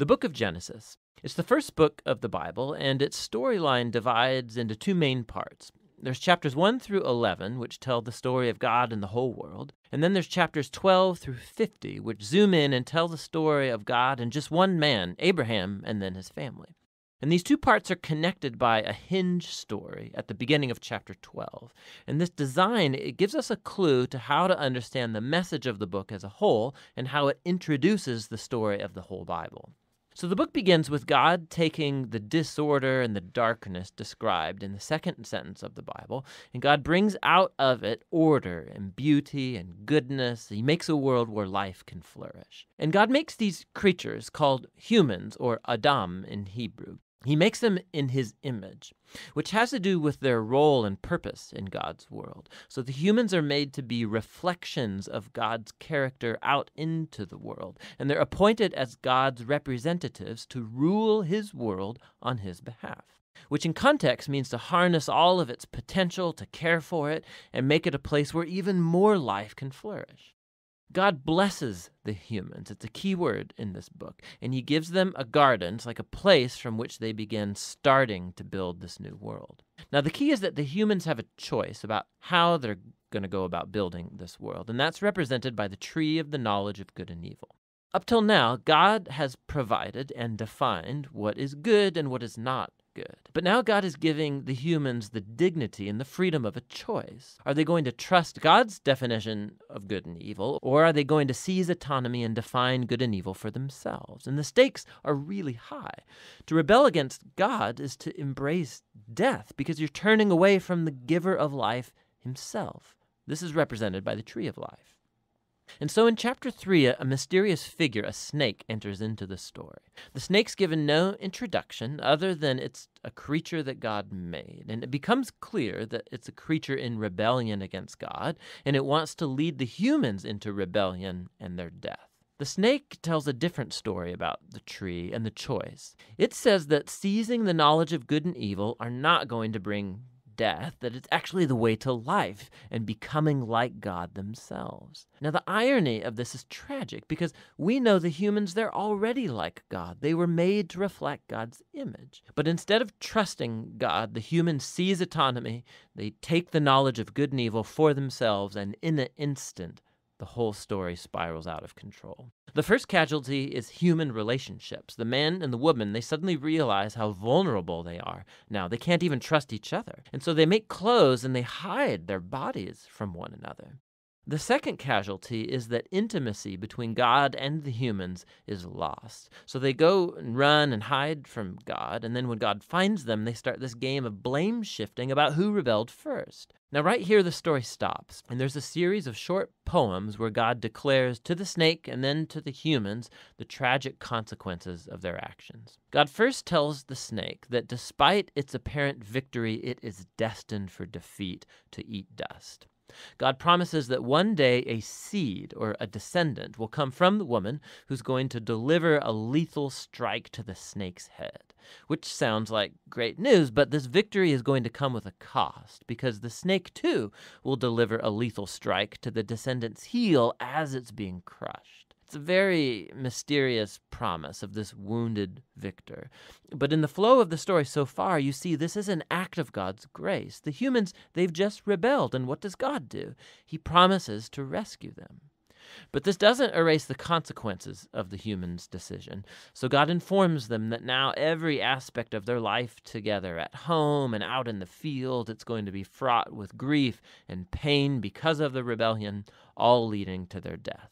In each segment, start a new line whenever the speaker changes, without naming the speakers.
The book of Genesis. It's the first book of the Bible, and its storyline divides into two main parts. There's chapters 1 through 11, which tell the story of God and the whole world. And then there's chapters 12 through 50, which zoom in and tell the story of God and just one man, Abraham, and then his family. And these two parts are connected by a hinge story at the beginning of chapter 12. And this design, it gives us a clue to how to understand the message of the book as a whole and how it introduces the story of the whole Bible. So the book begins with God taking the disorder and the darkness described in the second sentence of the Bible, and God brings out of it order and beauty and goodness. He makes a world where life can flourish. And God makes these creatures called humans, or Adam in Hebrew. He makes them in his image, which has to do with their role and purpose in God's world. So the humans are made to be reflections of God's character out into the world, and they're appointed as God's representatives to rule his world on his behalf, which in context means to harness all of its potential, to care for it, and make it a place where even more life can flourish. God blesses the humans. It's a key word in this book. And he gives them a garden. It's like a place from which they begin starting to build this new world. Now, the key is that the humans have a choice about how they're going to go about building this world. And that's represented by the tree of the knowledge of good and evil. Up till now, God has provided and defined what is good and what is not good. But now God is giving the humans the dignity and the freedom of a choice. Are they going to trust God's definition of good and evil, or are they going to seize autonomy and define good and evil for themselves? And the stakes are really high. To rebel against God is to embrace death, because you're turning away from the giver of life himself. This is represented by the tree of life. And so in chapter 3, a mysterious figure, a snake, enters into the story. The snake's given no introduction other than it's a creature that God made. And it becomes clear that it's a creature in rebellion against God, and it wants to lead the humans into rebellion and their death. The snake tells a different story about the tree and the choice. It says that seizing the knowledge of good and evil are not going to bring death, that it's actually the way to life and becoming like God themselves. Now, the irony of this is tragic because we know the humans, they're already like God. They were made to reflect God's image. But instead of trusting God, the humans seize autonomy, they take the knowledge of good and evil for themselves, and in an instant, the whole story spirals out of control. The first casualty is human relationships. The man and the woman, they suddenly realize how vulnerable they are. Now, they can't even trust each other. And so they make clothes and they hide their bodies from one another. The second casualty is that intimacy between God and the humans is lost. So they go and run and hide from God, and then when God finds them, they start this game of blame shifting about who rebelled first. Now, right here, the story stops, and there's a series of short poems where God declares to the snake and then to the humans the tragic consequences of their actions. God first tells the snake that despite its apparent victory, it is destined for defeat, to eat dust. God promises that one day a seed or a descendant will come from the woman who's going to deliver a lethal strike to the snake's head, which sounds like great news, but this victory is going to come with a cost because the snake too will deliver a lethal strike to the descendant's heel as it's being crushed. It's a very mysterious promise of this wounded victor. But in the flow of the story so far, you see this is an act of God's grace. The humans, they've just rebelled, and what does God do? He promises to rescue them. But this doesn't erase the consequences of the humans' decision. So God informs them that now every aspect of their life together, at home and out in the field, it's going to be fraught with grief and pain because of the rebellion, all leading to their death.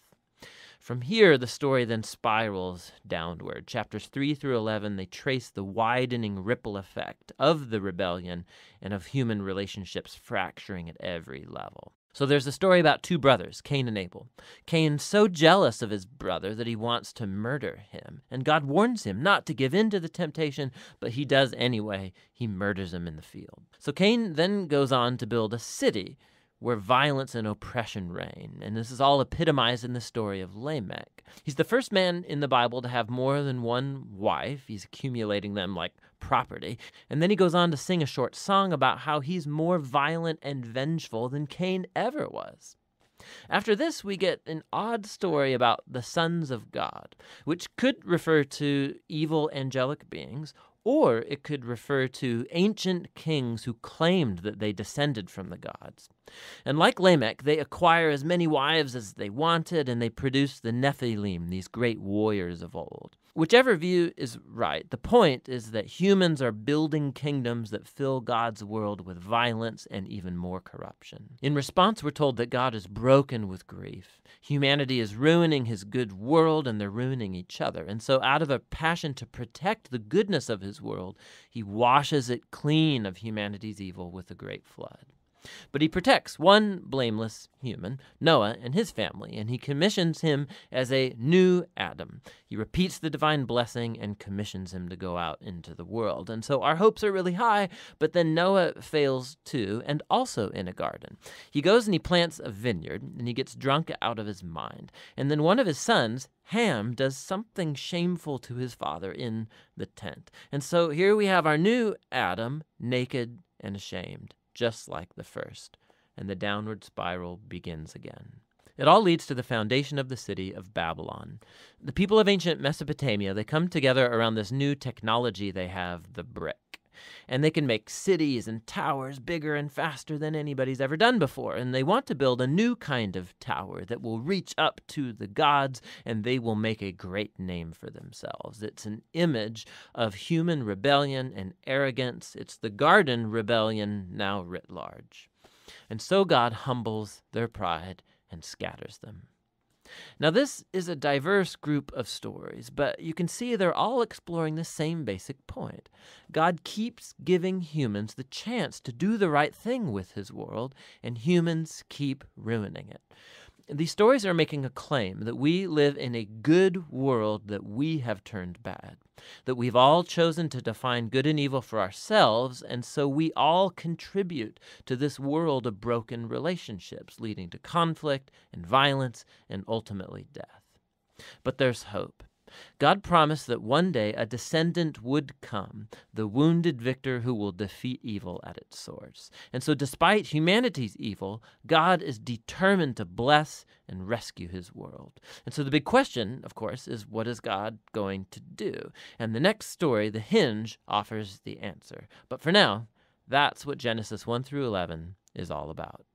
From here, the story then spirals downward. Chapters 3 through 11, they trace the widening ripple effect of the rebellion and of human relationships fracturing at every level. So there's a story about two brothers, Cain and Abel. Cain's so jealous of his brother that he wants to murder him. And God warns him not to give in to the temptation, but he does anyway. He murders him in the field. So Cain then goes on to build a city where violence and oppression reign. And this is all epitomized in the story of Lamech. He's the first man in the Bible to have more than one wife. He's accumulating them like property. And then he goes on to sing a short song about how he's more violent and vengeful than Cain ever was. After this, we get an odd story about the sons of God, which could refer to evil angelic beings, or it could refer to ancient kings who claimed that they descended from the gods. And like Lamech, they acquire as many wives as they wanted, and they produce the Nephilim, these great warriors of old. Whichever view is right, the point is that humans are building kingdoms that fill God's world with violence and even more corruption. In response, we're told that God is broken with grief. Humanity is ruining his good world, and they're ruining each other. And so out of a passion to protect the goodness of his world, he washes it clean of humanity's evil with a great flood. But he protects one blameless human, Noah, and his family, and he commissions him as a new Adam. He repeats the divine blessing and commissions him to go out into the world. And so our hopes are really high, but then Noah fails too, and also in a garden. He goes and he plants a vineyard, and he gets drunk out of his mind. And then one of his sons, Ham, does something shameful to his father in the tent. And so here we have our new Adam, naked and ashamed, just like the first, and the downward spiral begins again. It all leads to the foundation of the city of Babylon. The people of ancient Mesopotamia, they come together around this new technology they have, the brick. And they can make cities and towers bigger and faster than anybody's ever done before. And they want to build a new kind of tower that will reach up to the gods, and they will make a great name for themselves. It's an image of human rebellion and arrogance. It's the garden rebellion now writ large. And so God humbles their pride and scatters them. Now, this is a diverse group of stories, but you can see they're all exploring the same basic point. God keeps giving humans the chance to do the right thing with his world, and humans keep ruining it. These stories are making a claim that we live in a good world that we have turned bad, that we've all chosen to define good and evil for ourselves, and so we all contribute to this world of broken relationships, leading to conflict and violence and ultimately death. But there's hope. God promised that one day a descendant would come, the wounded victor who will defeat evil at its source. And so despite humanity's evil, God is determined to bless and rescue his world. And so the big question, of course, is what is God going to do? And the next story, The Hinge, offers the answer. But for now, that's what Genesis 1 through 11 is all about.